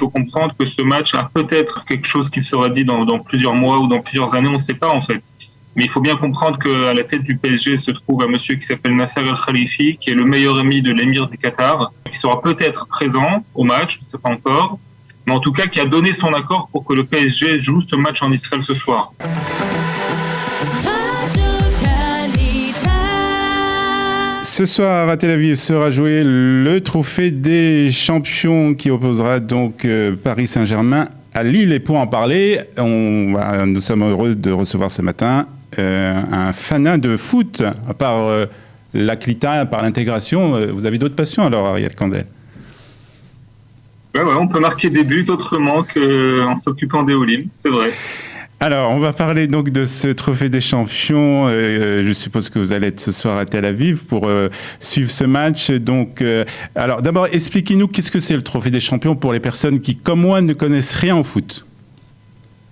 faut comprendre que ce match a peut-être quelque chose qui sera dit dans plusieurs mois ou dans plusieurs années, on ne sait pas en fait. Mais il faut bien comprendre qu'à la tête du PSG se trouve un monsieur qui s'appelle Nasser Al-Khalifi, qui est le meilleur ami de l'émir du Qatar, qui sera peut-être présent au match, je ne sais pas encore, mais en tout cas qui a donné son accord pour que le PSG joue ce match en Israël ce soir. Ce soir à Tel Aviv sera joué le trophée des champions qui opposera donc Paris Saint-Germain à Lille. Et pour en parler, nous sommes heureux de recevoir ce matin un fanat de foot. À part l'Aklita, par l'intégration, vous avez d'autres passions alors, Ariel Kandel? Ouais, on peut marquer des buts autrement qu'en s'occupant des Olim, c'est vrai. Alors, on va parler donc de ce trophée des champions. Je suppose que vous allez être ce soir à Tel Aviv pour suivre ce match. Donc, alors d'abord, expliquez-nous qu'est-ce que c'est le trophée des champions pour les personnes qui, comme moi, ne connaissent rien au foot.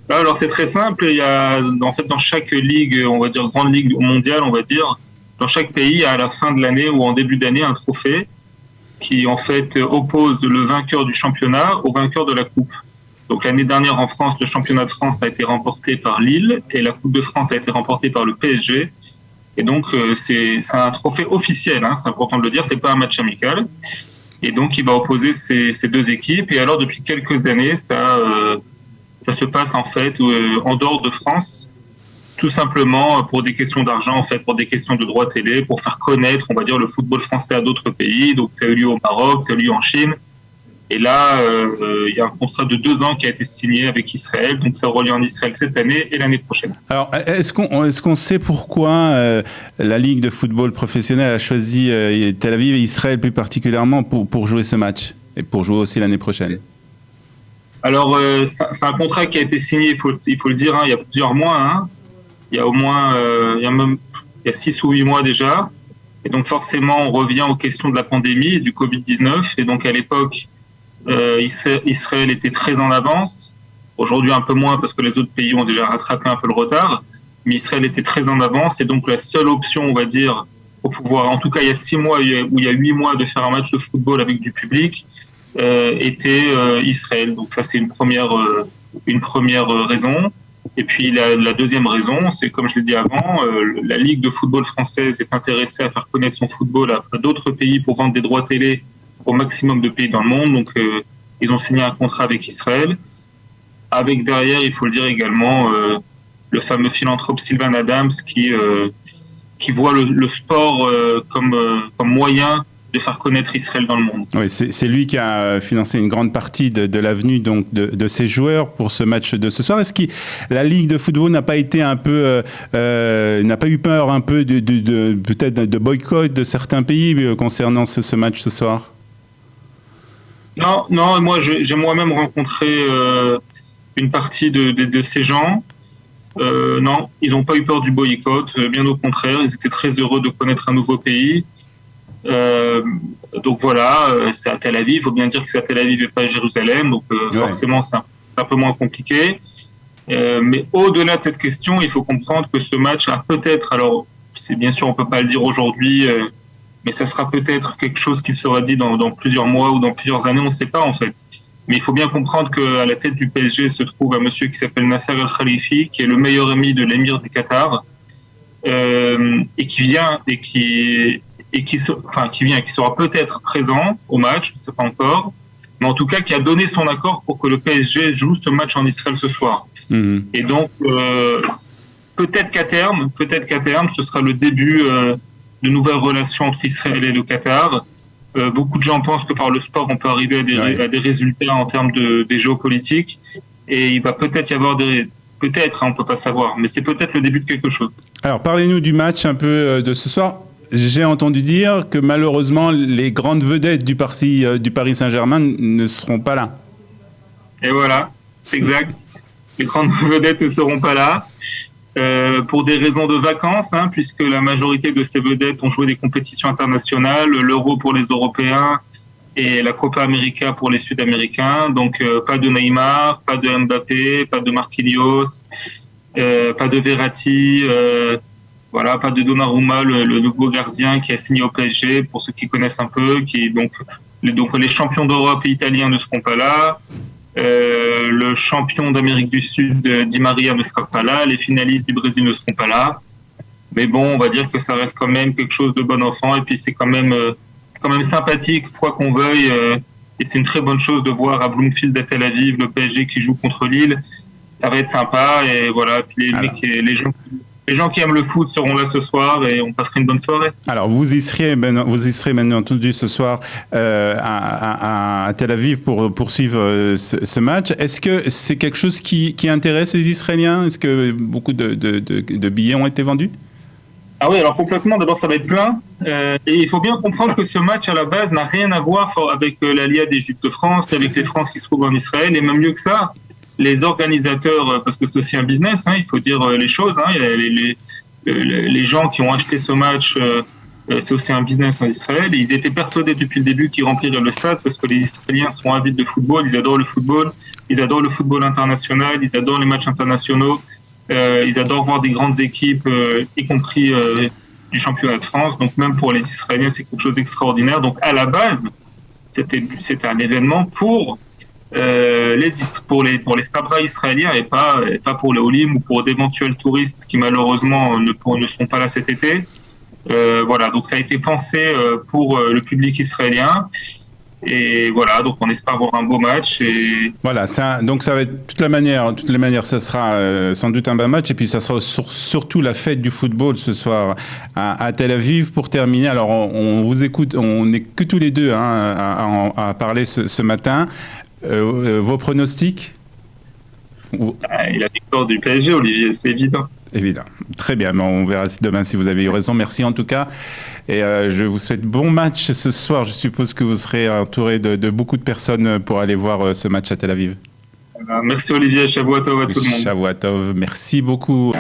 Alors, c'est très simple. Il y a, en fait, dans chaque ligue, on va dire grande ligue mondiale, on va dire, dans chaque pays, il y a à la fin de l'année ou en début d'année un trophée qui, en fait, oppose le vainqueur du championnat au vainqueur de la coupe. Donc l'année dernière en France, le championnat de France a été remporté par Lille et la Coupe de France a été remportée par le PSG. Et donc c'est un trophée officiel, hein, c'est important de le dire, c'est pas un match amical. Et donc il va opposer ces deux équipes. Et alors depuis quelques années, ça se passe en fait en dehors de France, tout simplement pour des questions d'argent, en fait, pour des questions de droits télé, pour faire connaître, on va dire, le football français à d'autres pays. Donc ça a eu lieu au Maroc, ça a eu lieu en Chine. Et là, il y a un contrat de 2 ans qui a été signé avec Israël. Donc, ça aura lieu en Israël cette année et l'année prochaine. Alors, est-ce qu'on sait pourquoi la Ligue de football professionnel a choisi Tel Aviv et Israël plus particulièrement pour jouer ce match et pour jouer aussi l'année prochaine? Alors, c'est un contrat qui a été signé, il faut le dire, hein, il y a plusieurs mois. Hein. Il y a au moins il y a 6 ou 8 mois déjà. Et donc, forcément, on revient aux questions de la pandémie et du Covid-19. Et donc, à l'époque, Israël était très en avance. Aujourd'hui, un peu moins parce que les autres pays ont déjà rattrapé un peu le retard. Mais Israël était très en avance. Et donc, la seule option, on va dire, pour pouvoir, en tout cas, il y a 6 mois ou il y a 8 mois de faire un match de football avec du public, était Israël. Donc, ça, c'est une première raison. Et puis, la deuxième raison, c'est, comme je l'ai dit avant, la Ligue de football française est intéressée à faire connaître son football à d'autres pays pour vendre des droits télé au maximum de pays dans le monde. Donc, ils ont signé un contrat avec Israël. Avec derrière, il faut le dire également, le fameux philanthrope Sylvain Adams qui voit le sport comme moyen de faire connaître Israël dans le monde. Oui, c'est lui qui a financé une grande partie de l'avenue donc de ses joueurs pour ce match de ce soir. Est-ce que la Ligue de football n'a pas été un peu, n'a pas eu peur un peu peut-être de boycott de certains pays concernant ce match ce soir? Non, moi j'ai moi-même rencontré une partie de ces gens. Non, ils n'ont pas eu peur du boycott, bien au contraire, ils étaient très heureux de connaître un nouveau pays. Donc voilà, c'est à Tel Aviv, il faut bien dire que c'est à Tel Aviv et pas à Jérusalem, donc forcément c'est un peu moins compliqué. Mais au-delà de cette question, il faut comprendre que ce match a peut-être, alors c'est bien sûr on peut pas le dire aujourd'hui, mais ça sera peut-être quelque chose qui sera dit dans plusieurs mois ou dans plusieurs années, on ne sait pas en fait. Mais il faut bien comprendre qu'à la tête du PSG se trouve un monsieur qui s'appelle Nasser Al-Khalifi, qui est le meilleur ami de l'émir du Qatar, et qui sera peut-être présent au match, je ne sais pas encore, mais en tout cas qui a donné son accord pour que le PSG joue ce match en Israël ce soir. Mmh. Et donc, peut-être qu'à terme, ce sera le début de nouvelles relations entre Israël et le Qatar. Beaucoup de gens pensent que par le sport, on peut arriver à des résultats en termes des géopolitiques. Et il va peut-être y avoir peut-être, on ne peut pas savoir, mais c'est peut-être le début de quelque chose. Alors, parlez-nous du match un peu de ce soir. J'ai entendu dire que malheureusement, les grandes vedettes du Paris Saint-Germain ne seront pas là. Et voilà, c'est exact. Les grandes vedettes ne seront pas là. Pour des raisons de vacances, hein, puisque la majorité de ces vedettes ont joué des compétitions internationales, l'Euro pour les Européens et la Copa América pour les Sud-Américains. Donc, pas de Neymar, pas de Mbappé, pas de Marquinhos, pas de Verratti, voilà, pas de Donnarumma, le nouveau gardien qui a signé au PSG, pour ceux qui connaissent un peu. Donc les champions d'Europe et italiens ne seront pas là. Le champion d'Amérique du Sud, Di Maria, ne sera pas là. Les finalistes du Brésil ne seront pas là. Mais bon, on va dire que ça reste quand même quelque chose de bon enfant. Et puis c'est quand même sympathique, quoi qu'on veuille. Et c'est une très bonne chose de voir à Bloomfield à Tel Aviv le PSG qui joue contre Lille. Ça va être sympa. Et voilà. Puis les gens qui aiment le foot seront là ce soir et on passera une bonne soirée. Alors, vous y serez bien entendu ce soir à Tel Aviv pour poursuivre ce match. Est-ce que c'est quelque chose qui intéresse les Israéliens? Est-ce que beaucoup de billets ont été vendus? Ah oui, alors complètement. D'abord, ça va être plein. Et il faut bien comprendre que ce match, à la base, n'a rien à voir avec l'Aliyah d'Égypte-France, avec les France qui se trouvent en Israël. Et même mieux que ça, les organisateurs, parce que c'est aussi un business, il faut dire les choses. Les gens qui ont acheté ce match, c'est aussi un business en Israël. Et ils étaient persuadés depuis le début qu'ils rempliraient le stade parce que les Israéliens sont avides de football, ils adorent le football international, ils adorent les matchs internationaux. Ils adorent voir des grandes équipes, y compris du championnat de France. Donc même pour les Israéliens, c'est quelque chose d'extraordinaire. Donc à la base, c'était un événement pour les Sabras israéliens et pas pour les Olim ou pour d'éventuels touristes qui malheureusement ne sont pas là cet été. Voilà, donc ça a été pensé pour le public israélien. Et voilà, donc on espère avoir un beau match. Et... Voilà, donc ça va être de toutes les manières, ça sera sans doute un bon match. Et puis ça sera surtout la fête du football ce soir à Tel Aviv. Pour terminer, alors on vous écoute, on n'est que tous les deux à parler ce matin. Vos pronostics? La victoire du PSG, Olivier, c'est évident. Évident. Très bien. On verra demain si vous avez eu raison. Merci en tout cas. Et je vous souhaite bon match ce soir. Je suppose que vous serez entouré de beaucoup de personnes pour aller voir ce match à Tel Aviv. Merci Olivier. Shavuot Tov à tout le monde. Shavuot Tov. Merci beaucoup.